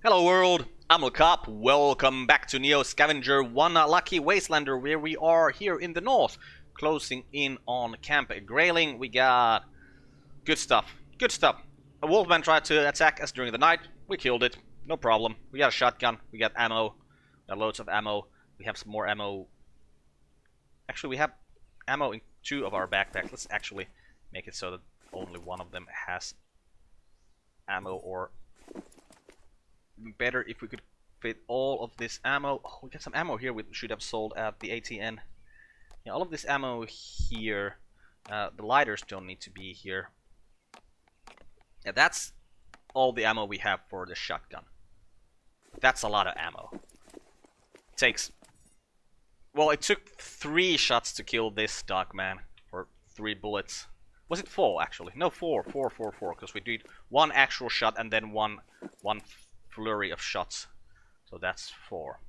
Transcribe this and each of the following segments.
Hello world, I'm Carp. Welcome back to NEO Scavenger, one lucky Wastelander, where we are here in the north, closing in on Camp Grayling. We got good stuff, good stuff. A wolfman tried to attack us during the night. We killed it, no problem. We got a shotgun, we got ammo, we got loads of ammo. We have some more ammo. Actually, we have ammo in two of our backpacks. Let's actually make it so that only one of them has ammo, or better if we could fit all of this ammo. Oh, we got some ammo here we should have sold at the ATN. Yeah, all of this ammo here. The lighters don't need to be here. Yeah, that's all the ammo we have for the shotgun. That's a lot of ammo. It takes... Well, it took 3 shots to kill this dog man. Or 3 bullets. Was it 4 actually? No, 4, because we did 1 actual shot and then one flurry of shots, so that's 4.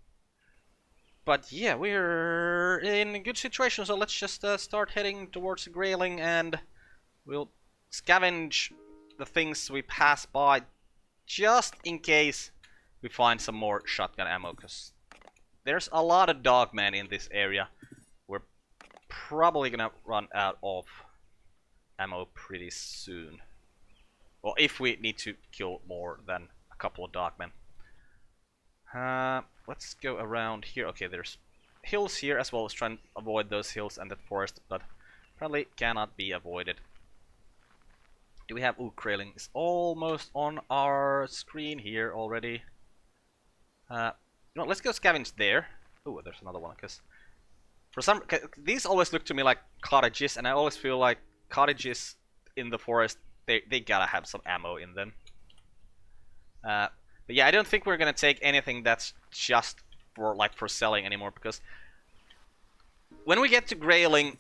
But yeah, we're in a good situation, so let's just start heading towards the Grayling, and we'll scavenge the things we pass by, just in case we find some more shotgun ammo, because there's a lot of dogmen in this area. We're probably gonna run out of ammo pretty soon. Well, if we need to kill more than a couple of dogmen. Let's go around here. Okay, there's hills here as well. Let's try and avoid those hills and that forest, but apparently cannot be avoided. Do we have... Ooh, Grayling is almost on our screen here already. Let's go scavenge there. Ooh, there's another one, because for some... These always look to me like cottages, and I always feel like cottages in the forest, they gotta have some ammo in them. But yeah, I don't think we're gonna take anything that's just for selling anymore, because when we get to Grayling,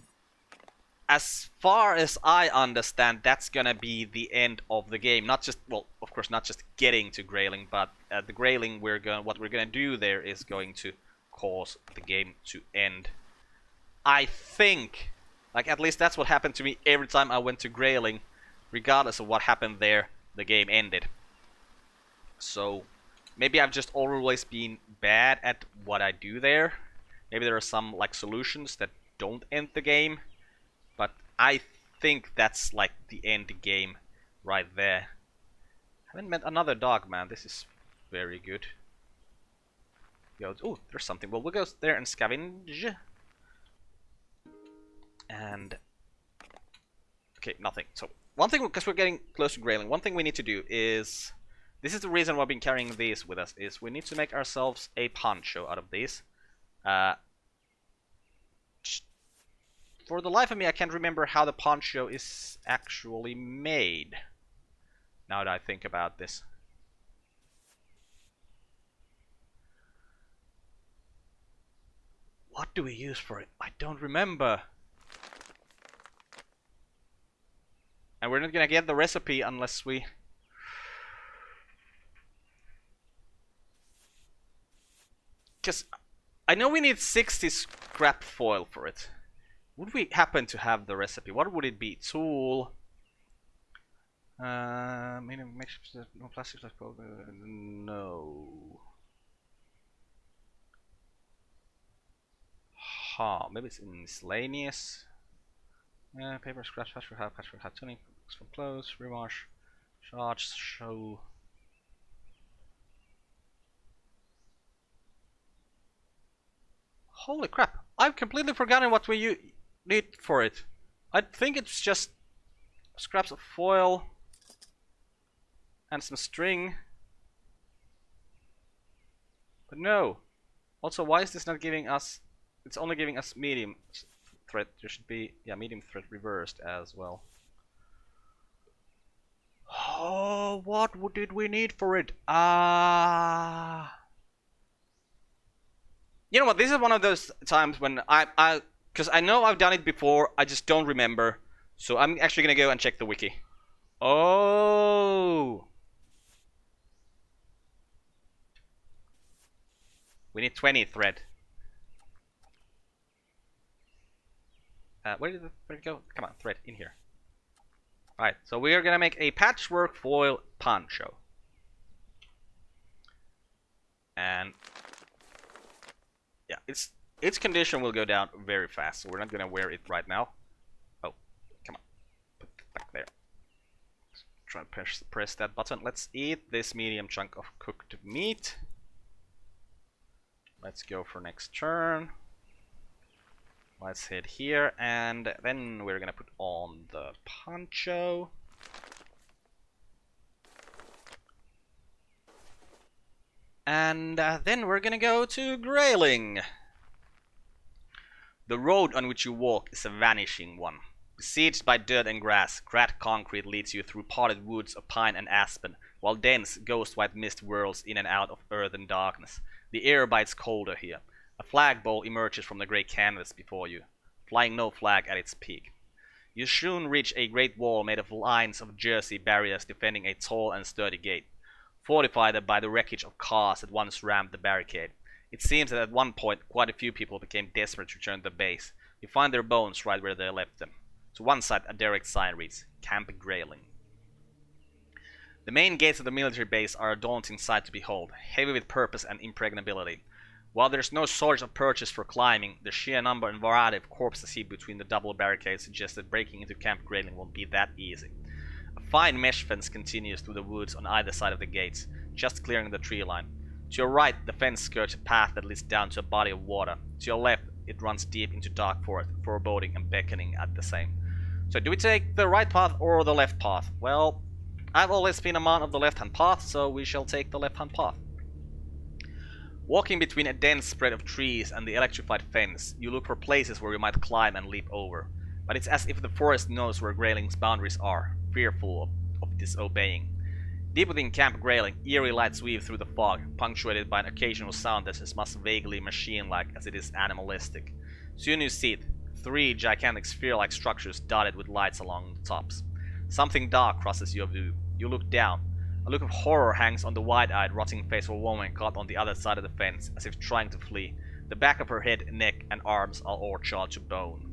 as far as I understand, that's gonna be the end of the game. Not just, well, of course, not just getting to Grayling, but at the Grayling, what we're gonna do there is going to cause the game to end. I think, like, at least that's what happened to me every time I went to Grayling. Regardless of what happened there, the game ended. So maybe I've just always been bad at what I do there. Maybe there are some like solutions that don't end the game, but I think that's like the end game right there. Haven't met another dog man. This is very good. Oh, there's something. Well, we'll go there and scavenge. And okay, nothing. So one thing, because we're getting close to Grayling, one thing we need to do is, this is the reason why I've been carrying these with us, is we need to make ourselves a poncho out of these. For the life of me, I can't remember how the poncho is actually made, now that I think about this. What do we use for it? I don't remember. And we're not gonna get the recipe unless we... Because I know we need 60 scrap foil for it. Would we happen to have the recipe? What would it be? Tool... make sure no plastics like... No... Maybe it's in miscellaneous. Paper, scratch, patch for hat, tuning, from clothes, rewash, charge, show. Holy crap! I've completely forgotten what we need for it. I think it's just scraps of foil and some string. But no. Also, why is this not giving us... It's only giving us medium thread. There should be, yeah, medium thread reversed as well. Oh, what did we need for it? You know what? This is one of those times when because I know I've done it before, I just don't remember. So I'm actually gonna go and check the wiki. Oh, we need 20 thread. Where did it go? Come on, thread in here. Alright, so we are gonna make a patchwork foil poncho. its condition will go down very fast, so we're not gonna wear it right now. Oh, come on, put it back there. Try to press that button. Let's eat this medium chunk of cooked meat. Let's go for next turn. Let's hit here, and then we're gonna put on the poncho. And then we're gonna go to grailing. The road on which you walk is a vanishing one. Besieged by dirt and grass, cracked concrete leads you through potted woods of pine and aspen, while dense, ghost-white mist whirls in and out of earth and darkness. The air bites colder here. A flagpole emerges from the grey canvas before you, flying no flag at its peak. You soon reach a great wall made of lines of jersey barriers defending a tall and sturdy gate, fortified by the wreckage of cars that once rammed the barricade. It seems that at one point quite a few people became desperate to return to the base. You find their bones right where they left them. To one side a direct sign reads, Camp Grailing. The main gates of the military base are a daunting sight to behold, heavy with purpose and impregnability. While there is no shortage of perches for climbing, the sheer number and variety of corpses heaped between the double barricades suggests that breaking into Camp Grailing won't be that easy. A fine mesh fence continues through the woods on either side of the gates, just clearing the tree line. To your right, the fence skirts a path that leads down to a body of water. To your left, it runs deep into dark forest, foreboding and beckoning at the same. So do we take the right path or the left path? Well, I've always been a man of the left-hand path, so we shall take the left-hand path. Walking between a dense spread of trees and the electrified fence, you look for places where you might climb and leap over. But it's as if the forest knows where Grailing's boundaries are, fearful of disobeying. Deep within Camp Grailing, eerie lights weave through the fog, punctuated by an occasional sound that's as much vaguely machine-like as it is animalistic. Soon you see it, 3 gigantic sphere-like structures dotted with lights along the tops. Something dark crosses your view. You look down. A look of horror hangs on the wide-eyed, rotting face of a woman caught on the other side of the fence, as if trying to flee. The back of her head, neck, and arms are all charred to bone.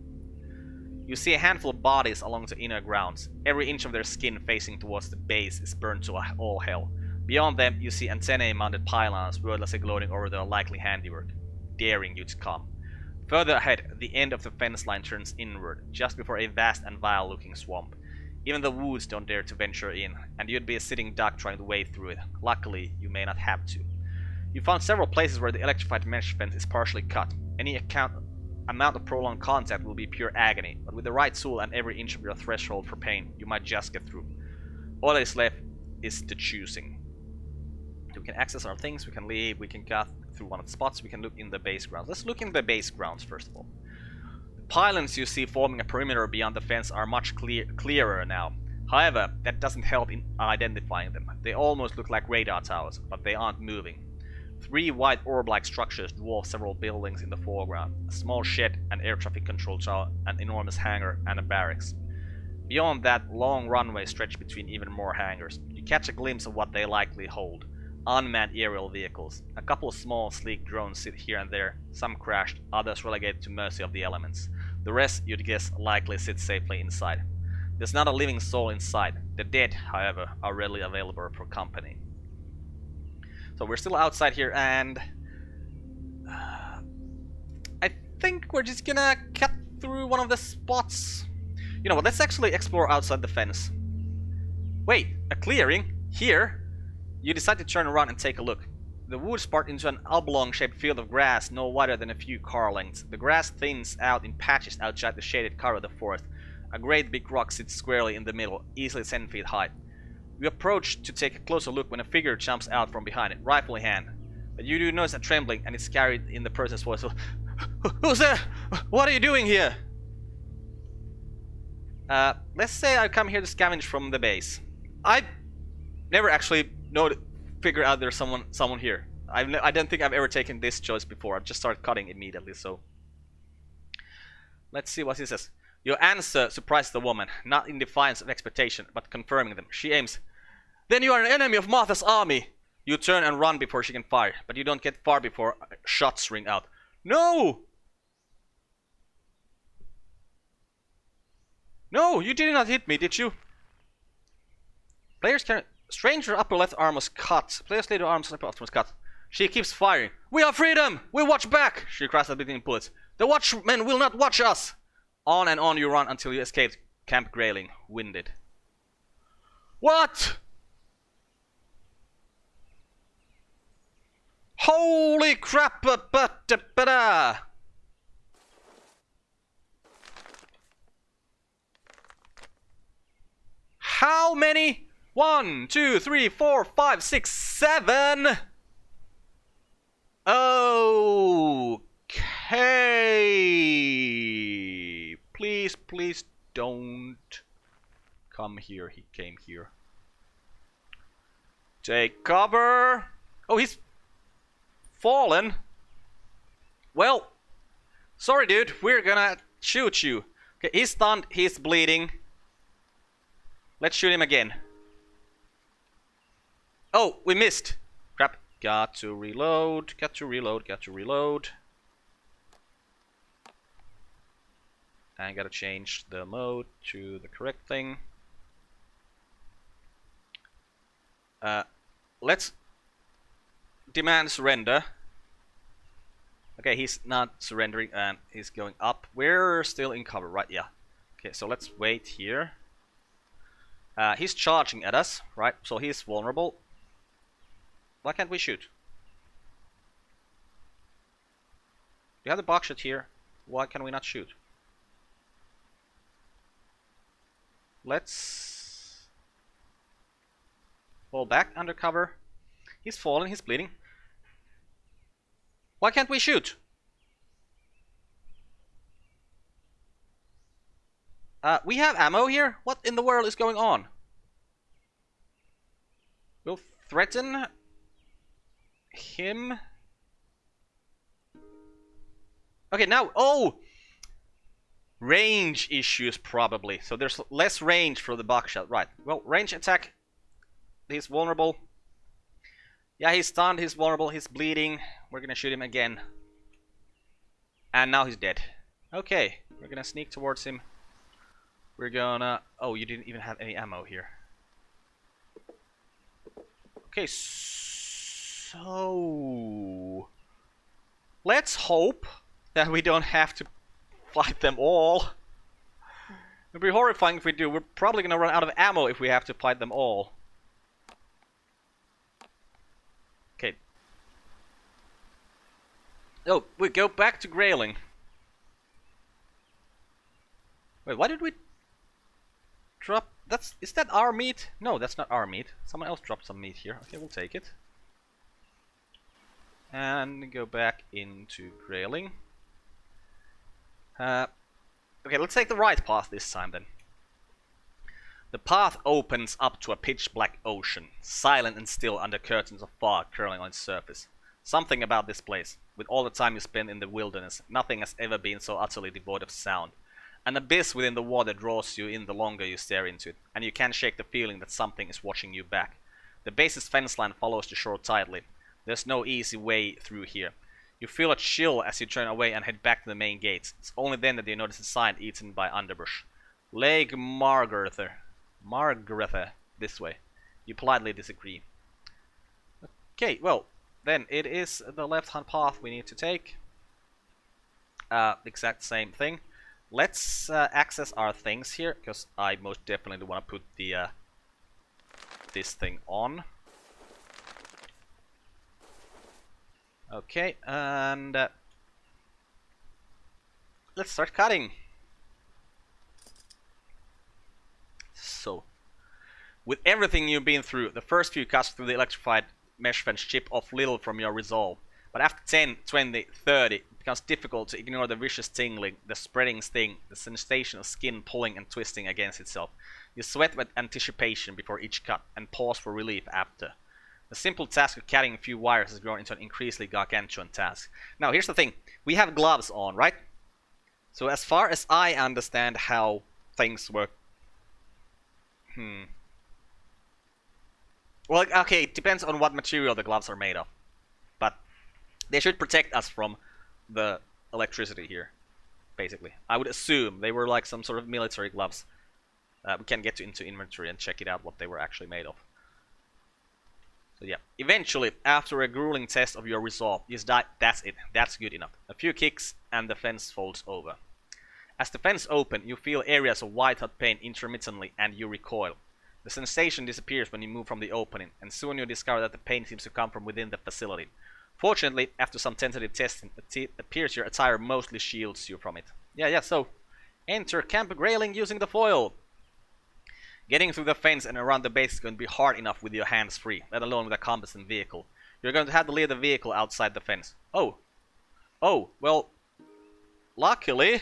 You see a handful of bodies along the inner grounds. Every inch of their skin facing towards the base is burned to all hell. Beyond them, you see antennae-mounted pylons wordlessly gloating over their likely handiwork, daring you to come. Further ahead, the end of the fence line turns inward, just before a vast and vile-looking swamp. Even the woods don't dare to venture in, and you'd be a sitting duck trying to wade through it. Luckily, you may not have to. You found several places where the electrified mesh fence is partially cut. Any amount of prolonged contact will be pure agony, but with the right tool and every inch of your threshold for pain, you might just get through. All that is left is the choosing. We can access our things, we can leave, we can cut through one of the spots, we can look in the base grounds. Let's look in the base grounds first of all. Pylons you see forming a perimeter beyond the fence are much clearer now. However, that doesn't help in identifying them. They almost look like radar towers, but they aren't moving. 3 white orb-like structures dwarf several buildings in the foreground. A small shed, an air traffic control tower, an enormous hangar, and a barracks. Beyond that, long runways stretch between even more hangars. You catch a glimpse of what they likely hold. Unmanned aerial vehicles. A couple of small, sleek drones sit here and there, some crashed, others relegated to mercy of the elements. The rest, you'd guess, likely sit safely inside. There's not a living soul inside. The dead, however, are readily available for company. So we're still outside here, and I think we're just gonna cut through one of the spots. You know what, let's actually explore outside the fence. Wait, a clearing? Here? You decide to turn around and take a look. The woods part into an oblong-shaped field of grass no wider than a few car lengths. The grass thins out in patches outside the shaded cover of the forest. A great big rock sits squarely in the middle, easily 10 feet high. You approach to take a closer look when a figure jumps out from behind it, rifle in hand. But you do notice a trembling, and it's carried in the person's voice. Who's there? What are you doing here? Let's say I come here to scavenge from the base. I never actually figure out there's someone here. I don't think I've ever taken this choice before. I've just started cutting immediately, so let's see what he says. Your answer surprised the woman, not in defiance of expectation, but confirming them. She aims. Then you are an enemy of Martha's army. You turn and run before she can fire, but you don't get far before shots ring out. No! No, you did not hit me, did you? Players can... Stranger upper left arm was cut. Player's later arm upper was cut. She keeps firing. We are freedom! We watch back! She cries out between bullets. The watchmen will not watch us! On and on you run until you escape Camp Grayling, winded. What? Holy crap! How many? 1, 2, 3, 4, 5, 6, 7. Okay. Please, please don't come here. He came here. Take cover. Oh, he's fallen. Well, sorry, dude. We're gonna shoot you. Okay, he's stunned. He's bleeding. Let's shoot him again. Oh, we missed. Crap. Got to reload. Got to reload. Got to reload. I gotta change the mode to the correct thing. Let's demand surrender. Okay, he's not surrendering and he's going up. We're still in cover, right? Yeah. Okay, so let's wait here. He's charging at us, right? So he's vulnerable. Why can't we shoot? We have the box shot here. Why can we not shoot? Let's fall back under cover. He's fallen, he's bleeding. Why can't we shoot? We have ammo here? What in the world is going on? We'll threaten him. Okay, now, oh! Range issues probably. So there's less range for the buckshot. Right. Well, range attack. He's vulnerable. Yeah, he's stunned, he's vulnerable, he's bleeding. We're gonna shoot him again. And now he's dead. Okay, we're gonna sneak towards him. We're gonna... Oh, you didn't even have any ammo here. Okay, so... Let's hope that we don't have to fight them all. It'd be horrifying if we do. We're probably gonna run out of ammo if we have to fight them all. Okay. Oh, we go back to Grayling. Wait, why did we drop... Is that our meat? No, that's not our meat. Someone else dropped some meat here. Okay, we'll take it. And go back into Grayling. Okay, let's take the right path this time then. The path opens up to a pitch-black ocean, silent and still under curtains of fog curling on its surface. Something about this place, with all the time you spend in the wilderness, nothing has ever been so utterly devoid of sound. An abyss within the water draws you in the longer you stare into it, and you can't shake the feeling that something is watching you back. The base's fence line follows the shore tightly. There's no easy way through here. You feel a chill as you turn away and head back to the main gates. It's only then that you notice a sign eaten by underbrush. Lake Margaretha. Margaretha. This way. You politely disagree. Okay, well, then it is the left-hand path we need to take. Exact same thing. Let's access our things here, because I most definitely want to put the this thing on. Okay, and let's start cutting. So, with everything you've been through, the first few cuts through the electrified mesh fence chip off little from your resolve. But after 10, 20, 30, it becomes difficult to ignore the vicious tingling, the spreading sting, the sensation of skin pulling and twisting against itself. You sweat with anticipation before each cut, and pause for relief after. The simple task of cutting a few wires has grown into an increasingly gargantuan task. Now, here's the thing. We have gloves on, right? So as far as I understand how things work... Well, okay, it depends on what material the gloves are made of. But they should protect us from the electricity here, basically. I would assume they were like some sort of military gloves. We can get into inventory and check it out what they were actually made of. So yeah, eventually, after a grueling test of your resolve, you die. That's it. That's good enough. A few kicks and the fence folds over. As the fence opens, you feel areas of white-hot pain intermittently and you recoil. The sensation disappears when you move from the opening, and soon you discover that the pain seems to come from within the facility. Fortunately, after some tentative testing, it appears your attire mostly shields you from it. Yeah, so enter camp railing using the foil. Getting through the fence and around the base is going to be hard enough with your hands free, let alone with a competent vehicle. You're going to have to leave the vehicle outside the fence. Oh, well, luckily,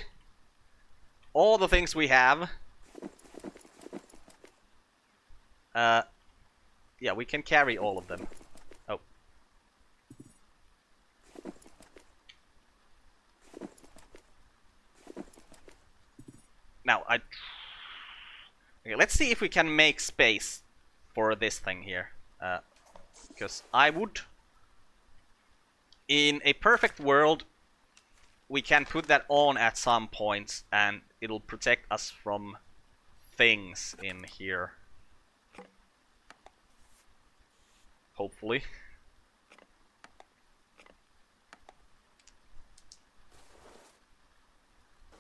all the things we have, yeah, we can carry all of them. Oh. Now, okay, let's see if we can make space for this thing here. Because I would... In a perfect world, we can put that on at some point, and it'll protect us from things in here. Hopefully.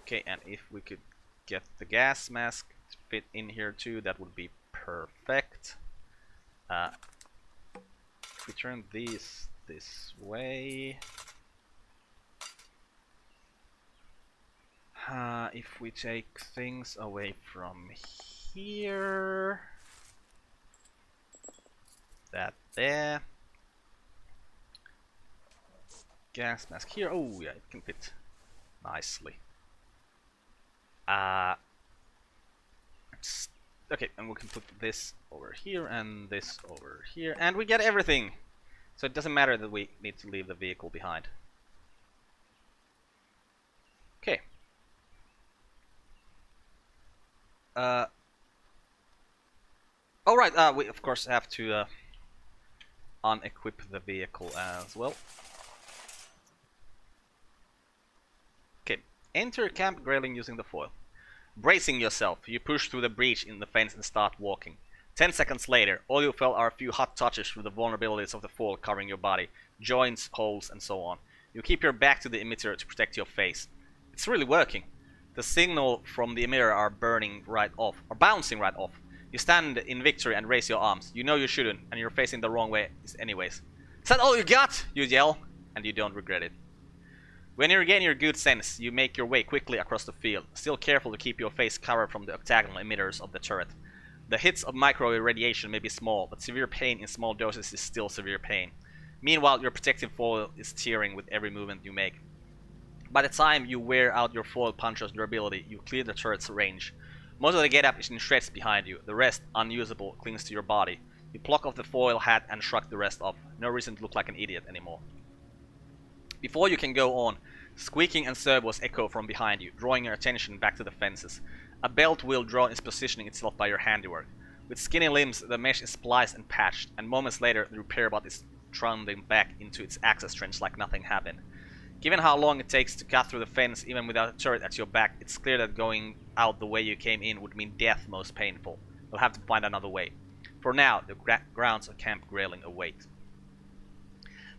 Okay, and if we could get the gas mask to fit in here too, that would be perfect. If we turn these this way, if we take things away from here, that there, gas mask here. Oh yeah, it can fit nicely. Okay, and we can put this over here and this over here, and we get everything. So it doesn't matter that we need to leave the vehicle behind. Okay. All right. We of course have to unequip the vehicle as well. Okay. Enter camp railing using the foil. Bracing yourself, you push through the breach in the fence and start walking. 10 seconds later, all you felt are a few hot touches through the vulnerabilities of the foil covering your body, joints, holes, and so on. You keep your back to the emitter to protect your face. It's really working. The signal from the emitter are bouncing right off. You stand in victory and raise your arms. You know you shouldn't, and you're facing the wrong way anyways. Is that all you got? You yell, and you don't regret it. When you regain your good sense, you make your way quickly across the field, still careful to keep your face covered from the octagonal emitters of the turret. The hits of microwave radiation may be small, but severe pain in small doses is still severe pain. Meanwhile, your protective foil is tearing with every movement you make. By the time you wear out your foil puncher's durability, you clear the turret's range. Most of the getup is in shreds behind you, the rest, unusable, clings to your body. You pluck off the foil hat and shrug the rest off. No reason to look like an idiot anymore. Before you can go on, squeaking and servos echo from behind you, drawing your attention back to the fences. A belt wheel drone is positioning itself by your handiwork. With skinny limbs, the mesh is spliced and patched, and moments later the repair bot is trundling back into its access trench like nothing happened. Given how long it takes to cut through the fence even without a turret at your back, it's clear that going out the way you came in would mean death most painful. You'll have to find another way. For now, the grounds of Camp Grayling await.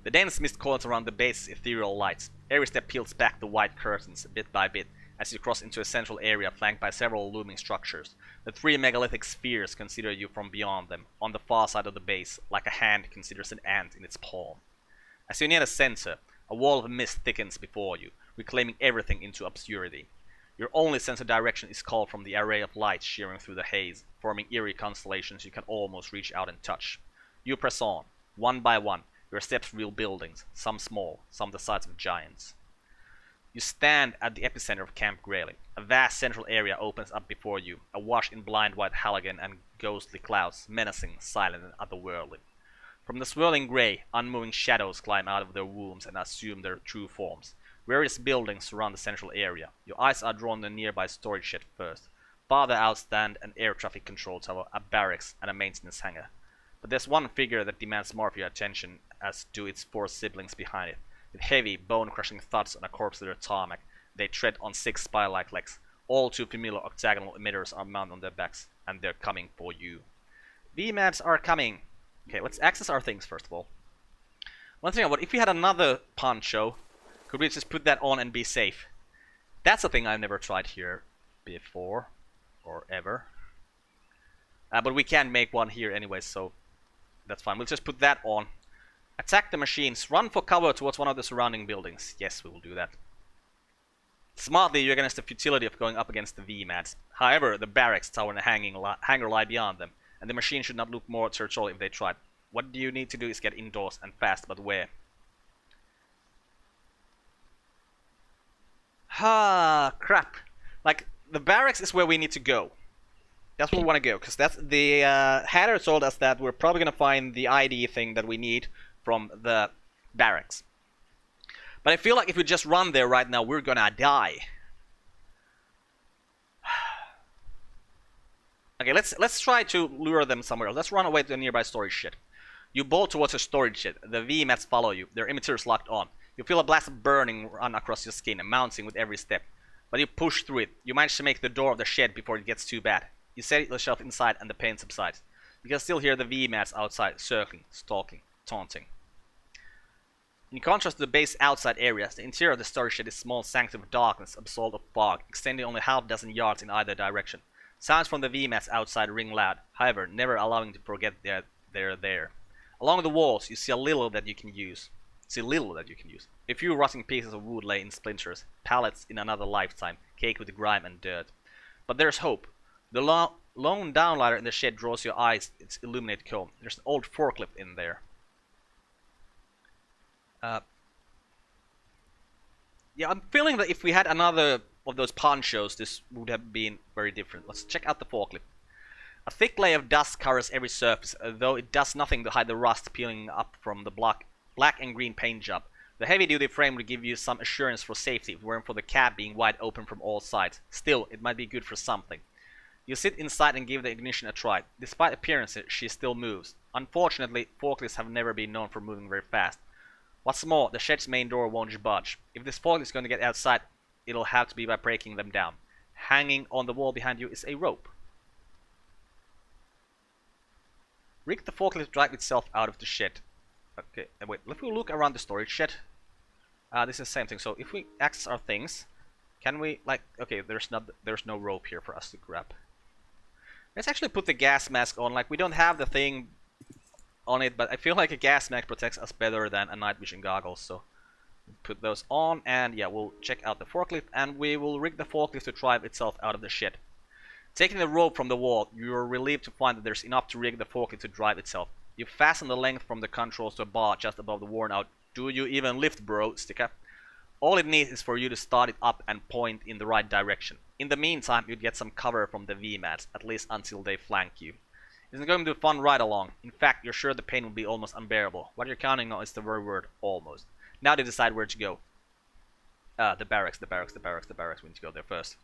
The dense mist coils around the base's ethereal lights. Every step peels back the white curtains, bit by bit, as you cross into a central area flanked by several looming structures. The three megalithic spheres consider you from beyond them, on the far side of the base, like a hand considers an ant in its palm. As you near the center, a wall of mist thickens before you, reclaiming everything into obscurity. Your only sense of direction is called from the array of lights shearing through the haze, forming eerie constellations you can almost reach out and touch. You press on, one by one. Your steps reveal buildings, some small, some the size of giants. You stand at the epicenter of Camp Grayling. A vast central area opens up before you, awash in blind white halogen and ghostly clouds, menacing, silent, and otherworldly. From the swirling gray, unmoving shadows climb out of their wombs and assume their true forms. Various buildings surround the central area. Your eyes are drawn to the nearby storage shed first. Farther out stand an air traffic control tower, a barracks, and a maintenance hangar. But there's one figure that demands more of your attention, as do its four siblings behind it. With heavy, bone-crushing thuds on a corpse-litter tarmac, they tread on six spire-like legs. All too familiar octagonal emitters are mounted on their backs, and they're coming for you. VMADs are coming. Okay, let's access our things first of all. One thing about, if we had another poncho, could we just put that on and be safe? That's a thing I've never tried here before, or ever. But we can make one here anyway, so that's fine. We'll just put that on. Attack the machines. Run for cover towards one of the surrounding buildings. Yes, we will do that. Smartly, you're against the futility of going up against the VMATs. However, the barracks tower and the hangar lie beyond them, and the machine should not look more territorial if they tried. What you need to do is get indoors, and fast, but where? Ah, crap. Like, the barracks is where we need to go. That's where we want to go, because that's the Hatter told us that we're probably going to find the ID thing that we need from the barracks. But I feel like if we just run there right now, we're gonna die. Okay, let's try to lure them somewhere else. Let's run away to the nearby storage shed. You bolt towards a storage shed. The VMATs follow you. Their emitters locked on. You feel a blast of burning run across your skin, mounting with every step. But you push through it. You manage to make the door of the shed before it gets too bad. You set yourself inside and the pain subsides. You can still hear the VMATs outside, circling, stalking, taunting. In contrast to the base outside areas, the interior of the storage shed is a small sanctum of darkness, absolved of fog, extending only half a dozen yards in either direction. Sounds from the VMATs outside ring loud, however, never allowing to forget they're there. Along the walls, you see little that you can use. A few rotting pieces of wood lay in splinters, pallets in another lifetime, caked with grime and dirt. But there's hope. The lone downlighter in the shed draws your eyes its illuminated cone. There's an old forklift in there. Yeah, I'm feeling that if we had another of those ponchos, this would have been very different. Let's check out the forklift. A thick layer of dust covers every surface, though it does nothing to hide the rust peeling up from the black and green paint job. The heavy-duty frame would give you some assurance for safety if it weren't for the cab being wide open from all sides. Still, it might be good for something. You sit inside and give the ignition a try. Despite appearances, she still moves. Unfortunately, forklifts have never been known for moving very fast. What's more, the shed's main door won't budge. If this forklift is going to get outside, it'll have to be by breaking them down. Hanging on the wall behind you is a rope. Rig the forklift to drive itself out of the shed. Okay, wait, let me look around the storage shed. This is the same thing. So if we access our things, can we, like, okay, there's no rope here for us to grab. Let's actually put the gas mask on. Like, we don't have the thing on it, but I feel like a gas mask protects us better than a night vision goggles, so put those on, and yeah, we'll check out the forklift, and we will rig the forklift to drive itself out of the shed. Taking the rope from the wall, you're relieved to find that there's enough to rig the forklift to drive itself. You fasten the length from the controls to a bar just above the worn out "Do you even lift, bro?" sticker. All it needs is for you to start it up and point in the right direction. In the meantime, you'd get some cover from the VMATs, at least until they flank you. It's going to be a fun ride along. In fact, you're sure the pain will be almost unbearable. What you're counting on is the very word almost. Now to decide where to go. The barracks. We need to go there first.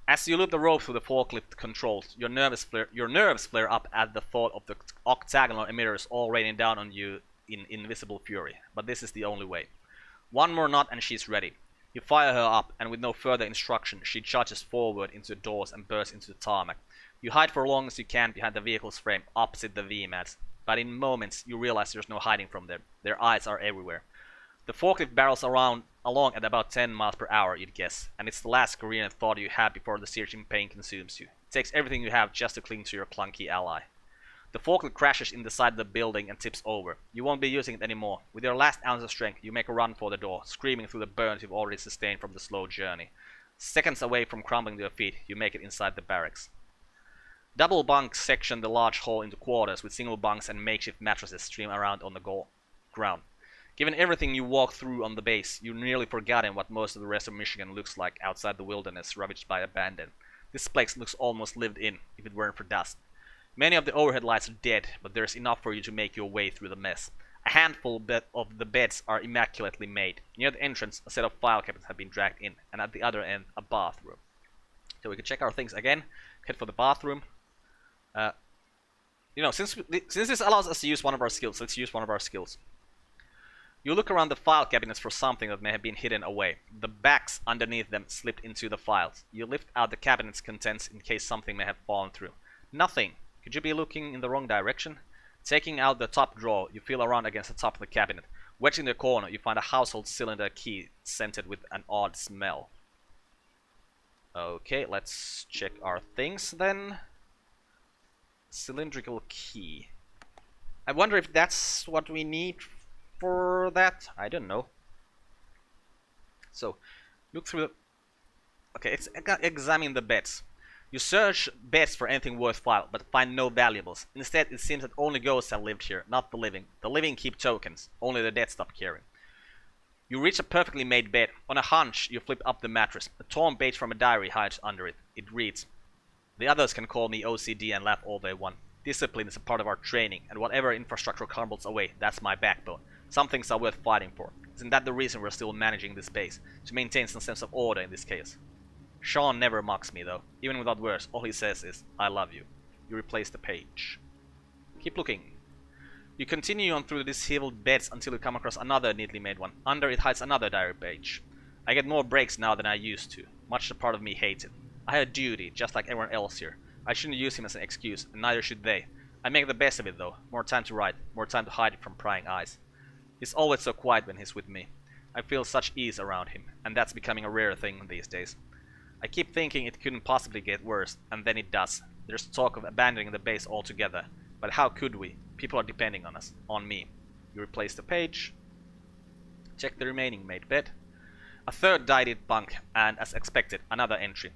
As you loop the rope through the forklift controls, your nerves flare up at the thought of the octagonal emitters all raining down on you in invisible fury. But this is the only way. One more knot and she's ready. You fire her up, and with no further instruction, she charges forward into the doors and bursts into the tarmac. You hide for as long as you can behind the vehicle's frame, opposite the VMATs, but in moments you realize there's no hiding from them. Their eyes are everywhere. The forklift barrels along at about 10 miles per hour, you'd guess, and it's the last coherent thought you have before the searching pain consumes you. It takes everything you have just to cling to your clunky ally. The forklift crashes in the side of the building and tips over. You won't be using it anymore. With your last ounce of strength, you make a run for the door, screaming through the burns you've already sustained from the slow journey. Seconds away from crumbling to your feet, you make it inside the barracks. Double bunks section the large hall into quarters, with single bunks and makeshift mattresses stream around on the ground. Given everything you walk through on the base, you've nearly forgotten what most of the rest of Michigan looks like outside the wilderness ravaged by abandon. This place looks almost lived in, if it weren't for dust. Many of the overhead lights are dead, but there's enough for you to make your way through the mess. A handful of the beds are immaculately made. Near the entrance, a set of file cabinets have been dragged in, and at the other end, a bathroom. So we can check our things again, head for the bathroom. Since this allows us to use one of our skills, let's use one of our skills. You look around the file cabinets for something that may have been hidden away. The backs underneath them slipped into the files. You lift out the cabinet's contents in case something may have fallen through. Nothing. Could you be looking in the wrong direction? Taking out the top drawer, you feel around against the top of the cabinet. Wedging the corner, you find a household cylinder key scented with an odd smell. Okay, let's check our things then. Cylindrical key. I wonder if that's what we need for that. I don't know. So, look through the... Okay, examine the beds. You search beds for anything worthwhile, but find no valuables. Instead, it seems that only ghosts have lived here, not the living. The living keep tokens, only the dead stop caring. You reach a perfectly made bed. On a hunch, you flip up the mattress. A torn page from a diary hides under it. It reads, "The others can call me OCD and laugh all they want. Discipline is a part of our training, and whatever infrastructure crumbles away, that's my backbone. Some things are worth fighting for. Isn't that the reason we're still managing this base? To maintain some sense of order in this chaos." Sean never mocks me though. Even without words, all he says is, "I love you." You replace the page. Keep looking. You continue on through the disheveled beds until you come across another neatly made one. Under it hides another diary page. "I get more breaks now than I used to. Much the part of me hates it. I had a duty, just like everyone else here. I shouldn't use him as an excuse, and neither should they. I make the best of it though. More time to write, more time to hide it from prying eyes. He's always so quiet when he's with me. I feel such ease around him, and that's becoming a rare thing these days. I keep thinking it couldn't possibly get worse, and then it does. There's talk of abandoning the base altogether. But how could we? People are depending on us, on me." You replace the page. Check the remaining made bed. A third dyed bunk, and as expected, another entry.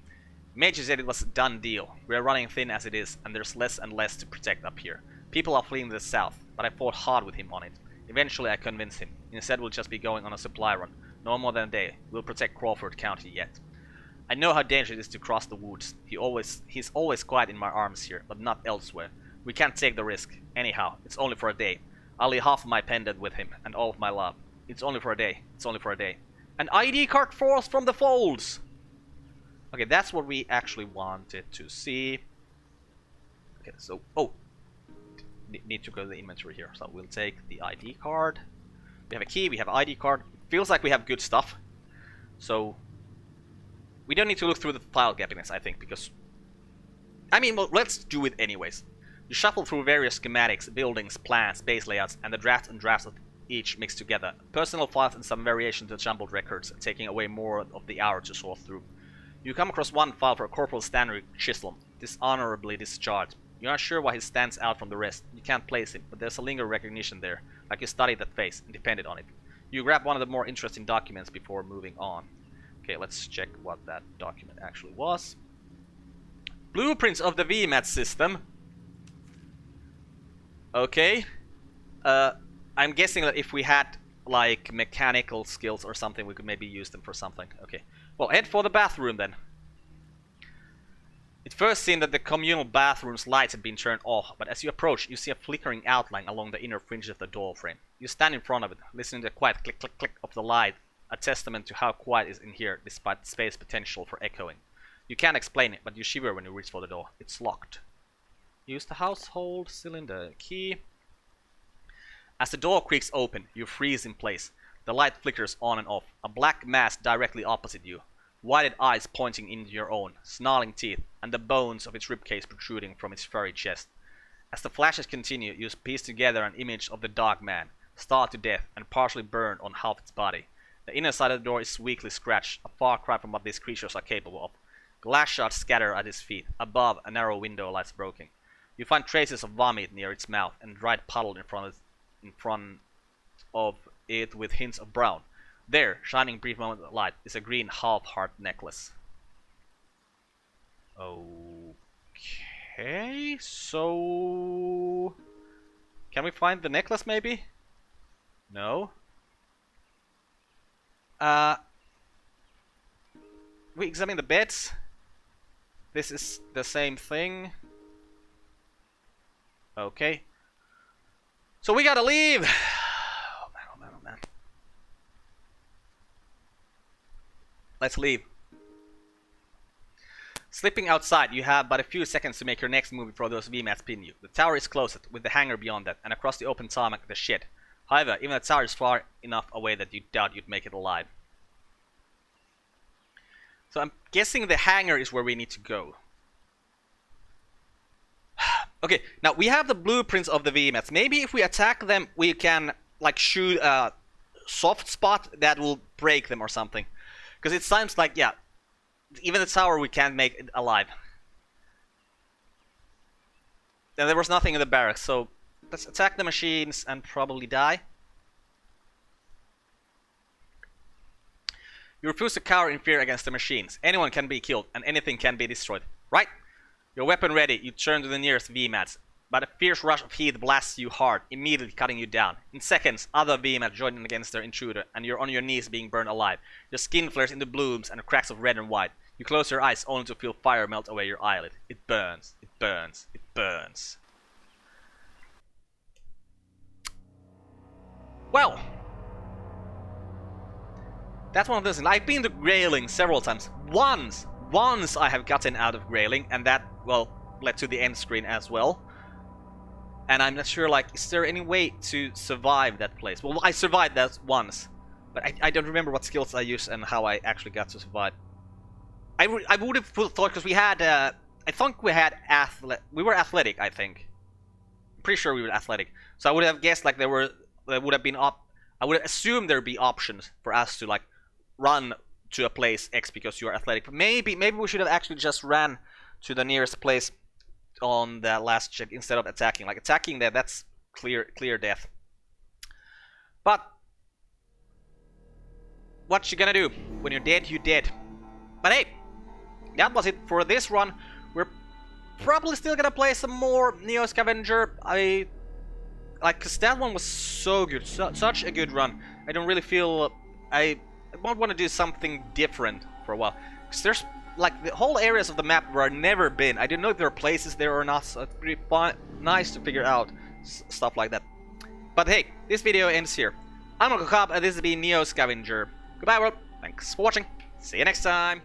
Major said it was a done deal. We are running thin as it is, and there's less and less to protect up here. People are fleeing to the south, but I fought hard with him on it. Eventually I convinced him. Instead we'll just be going on a supply run. No more than a day. We'll protect Crawford County yet. I know how dangerous it is to cross the woods. He's always quiet in my arms here, but not elsewhere. We can't take the risk. Anyhow, it's only for a day. I'll leave half of my pendant with him, and all of my love. It's only for a day. It's only for a day. An ID card forced from the folds! Okay, that's what we actually wanted to see. Okay, so... Oh! Need to go to the inventory here. So we'll take the ID card. We have a key, we have an ID card. Feels like we have good stuff. So... we don't need to look through the file cabinets, I think, because... I mean, well, let's do it anyways. You shuffle through various schematics, buildings, plans, base layouts, and the drafts and drafts of each mixed together. Personal files and some variation to jumbled records, taking away more of the hour to sort through. You come across one file for Corporal Stanley Chisholm, dishonorably discharged. You aren't sure why he stands out from the rest. You can't place him, but there's a lingering recognition there, like you studied that face and depended on it. You grab one of the more interesting documents before moving on. Okay, let's check what that document actually was. Blueprints of the VMAT system. Okay. I'm guessing that if we had like mechanical skills or something, we could maybe use them for something. Okay. Well, head for the bathroom then. It first seemed that the communal bathroom's lights had been turned off, but as you approach, you see a flickering outline along the inner fringe of the door frame. You stand in front of it, listening to the quiet click click click of the light, a testament to how quiet it is in here, despite the space potential for echoing. You can't explain it, but you shiver when you reach for the door. It's locked. Use the household cylinder key. As the door creaks open, you freeze in place. The light flickers on and off. A black mass directly opposite you. Whited eyes pointing into your own, snarling teeth, and the bones of its ribcage protruding from its furry chest. As the flashes continue, you piece together an image of the dog man, starved to death and partially burned on half its body. The inner side of the door is weakly scratched, a far cry from what these creatures are capable of. Glass shards scatter at his feet. Above, a narrow window lies broken. You find traces of vomit near its mouth and dried puddle in front of it with hints of brown. There, shining brief moment of light, is a green half-heart necklace. Okay, so... can we find the necklace maybe? No. We examine the beds. This is the same thing. Okay. So we gotta leave! Oh man, oh man, oh man. Let's leave. Slipping outside, you have but a few seconds to make your next move before those VMATs pin you. The tower is closest, with the hangar beyond that, and across the open tarmac the shed. However, even the tower is far enough away that you doubt you'd make it alive. So I'm guessing the hangar is where we need to go. Okay, now we have the blueprints of the VMATs. Maybe if we attack them, we can like shoot a soft spot that will break them or something. Because it sounds like, yeah, even the tower we can't make it alive. And there was nothing in the barracks, so let's attack the machines and probably die. You refuse to cower in fear against the machines. Anyone can be killed and anything can be destroyed. Right? Your weapon ready, you turn to the nearest VMATs. But a fierce rush of heat blasts you hard, immediately cutting you down. In seconds, other VMATs join in against their intruder, and you're on your knees being burned alive. Your skin flares into blooms and cracks of red and white. You close your eyes only to feel fire melt away your eyelid. It burns, it burns, it burns. Well, that's one of those things. I've been to Grayling several times. Once I have gotten out of Grayling, and that, well, led to the end screen as well. And I'm not sure, like, is there any way to survive that place? Well, I survived that once, but I don't remember what skills I used and how I actually got to survive. I would have thought, because we had, I think we had we were athletic, I think. I'm pretty sure we were athletic. So I would have guessed, like, there would have been I would assume there'd be options for us to, like, run to a place X because you are athletic. But maybe we should have actually just ran to the nearest place on the last check instead of attacking. Like, attacking that's clear death. But what you gonna do? When you're dead, you're dead. But hey, that was it for this run. We're probably still gonna play some more NEO Scavenger. Cause that one was so good, such a good run. I don't really feel I won't want to do something different for a while. Cause there's like the whole areas of the map where I've never been. I didn't know if there are places there or not, so it's pretty fun, nice to figure out stuff like that. But hey, this video ends here. I'm Carp, and this has been NEO Scavenger. Goodbye world, thanks for watching, see you next time.